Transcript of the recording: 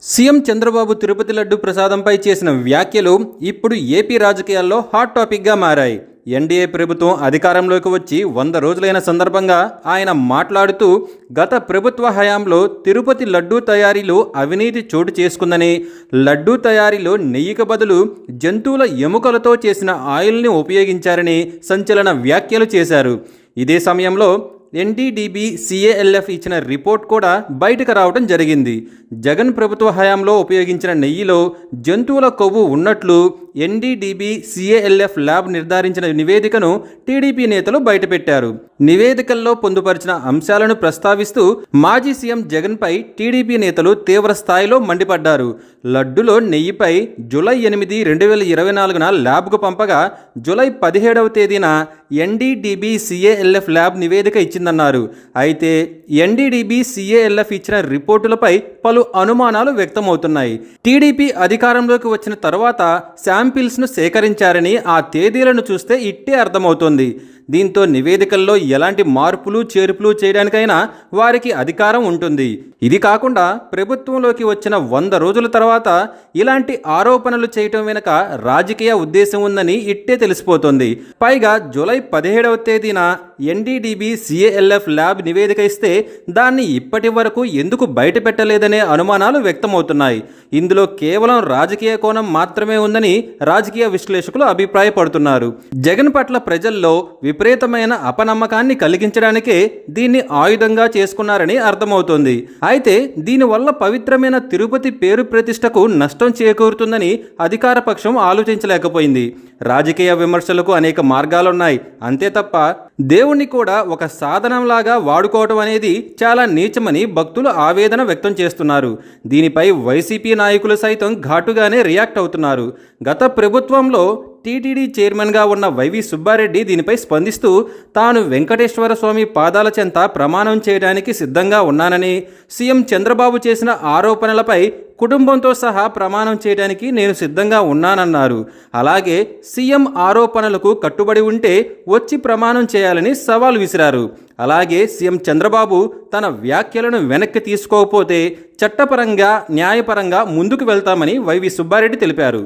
CM Chandrababu Tirupati laddu ప్రసాదంపై చేసిన వ్యాఖ్యలు ఇప్పుడు ఏపీ రాజకీయాల్లో హాట్ టాపిక్గా మారాయి. ఎన్డీఏ ప్రభుత్వం అధికారంలోకి వచ్చి 100 రోజులైన సందర్భంగా ఆయన మాట్లాడుతూ గత ప్రభుత్వ హయాంలో తిరుపతి లడ్డూ తయారీలో అవినీతి చోటు చేసుకుందని, లడ్డూ తయారీలో నెయ్యికి బదులు జంతువుల ఎముకలతో చేసిన ఆయిల్ని ఉపయోగించారని సంచలన వ్యాఖ్యలు చేశారు. ఇదే సమయంలో ఎన్డీడీబీ సిఏఎల్ఎఫ్ ఇచ్చిన రిపోర్ట్ కూడా బయటకు రావడం జరిగింది. జగన్ ప్రభుత్వ హయాంలో ఉపయోగించిన నెయ్యిలో జంతువుల కొవ్వు ఉన్నట్లు ఎన్డీడీబీ సిఏఎల్ఎఫ్ ల్యాబ్ నిర్ధారించిన నివేదికను టీడీపీ నేతలు బయటపెట్టారు. నివేదికల్లో పొందుపరిచిన అంశాలను ప్రస్తావిస్తూ మాజీ సీఎం జగన్పై టీడీపీ నేతలు తీవ్ర స్థాయిలో మండిపడ్డారు. లడ్డులో నెయ్యిపై జూలై 8, 2024న ల్యాబ్కు పంపగా జూలై 17వ తేదీన ఎన్డీడీబీ సిఏఎల్ఎఫ్ ల్యాబ్ నివేదిక ఇచ్చిందన్నారు. అయితే ఎన్డీడీబీ సిఏఎల్ఎఫ్ ఇచ్చిన రిపోర్టులపై పలు అనుమానాలు వ్యక్తమవుతున్నాయి. టీడీపీ అధికారంలోకి వచ్చిన తర్వాత శాంపిల్స్ను సేకరించారని ఆ తేదీలను చూస్తే ఇట్టే అర్థమవుతోంది. దీంతో నివేదికల్లో ఎలాంటి మార్పులు చేర్పులు చేయడానికైనా వారికి అధికారం ఉంటుంది. ఇది కాకుండా ప్రభుత్వంలోకి వచ్చిన 100 రోజుల తర్వాత ఇలాంటి ఆరోపణలు చేయటం వెనుక రాజకీయ ఉద్దేశం ఉందని ఇట్టే తెలిసిపోతుంది. పైగా జూలై 17వ తేదీన ఎన్డీడీబీ సిఏఎల్ఎఫ్ ల్యాబ్ నివేదిక ఇస్తే దాన్ని ఇప్పటి వరకు ఎందుకు బయట పెట్టలేదనే అనుమానాలు వ్యక్తమవుతున్నాయి. ఇందులో కేవలం రాజకీయ కోణం మాత్రమే ఉందని రాజకీయ విశ్లేషకులు అభిప్రాయపడుతున్నారు. జగన్ పట్ల ప్రజల్లో విపరీతమైన అపనమ్మకాన్ని కలిగించడానికే దీన్ని ఆయుధంగా చేసుకున్నారని అర్థమవుతోంది. అయితే దీనివల్ల పవిత్రమైన తిరుపతి పేరు ప్రతిష్టకు నష్టం చేకూరుతుందని అధికార పక్షం ఆలోచించలేకపోయింది. రాజకీయ విమర్శలకు అనేక మార్గాలున్నాయి. అంతే తప్ప దేవుణ్ణి కూడా ఒక సాధనంలాగా వాడుకోవడం అనేది చాలా నీచమని భక్తులు ఆవేదన వ్యక్తం చేస్తున్నారు. దీనిపై వైసీపీ నాయకులు సైతం ఘాటుగానే రియాక్ట్ అవుతున్నారు. గత ప్రభుత్వంలో టీటీడీ చైర్మన్గా ఉన్న వైవి సుబ్బారెడ్డి దీనిపై స్పందిస్తూ తాను వెంకటేశ్వర స్వామి పాదాల చెంత ప్రమాణం చేయడానికి సిద్ధంగా ఉన్నానని, సీఎం చంద్రబాబు చేసిన ఆరోపణలపై కుటుంబంతో సహా ప్రమాణం చేయడానికి నేను సిద్ధంగా ఉన్నానన్నారు. అలాగే సీఎం ఆరోపణలకు కట్టుబడి ఉంటే వచ్చి ప్రమాణం చేయాలని సవాల్ విసిరారు. అలాగే సీఎం చంద్రబాబు తన వ్యాఖ్యలను వెనక్కి తీసుకోకపోతే చట్టపరంగా న్యాయపరంగా ముందుకు వెళ్తామని వైవి సుబ్బారెడ్డి తెలిపారు.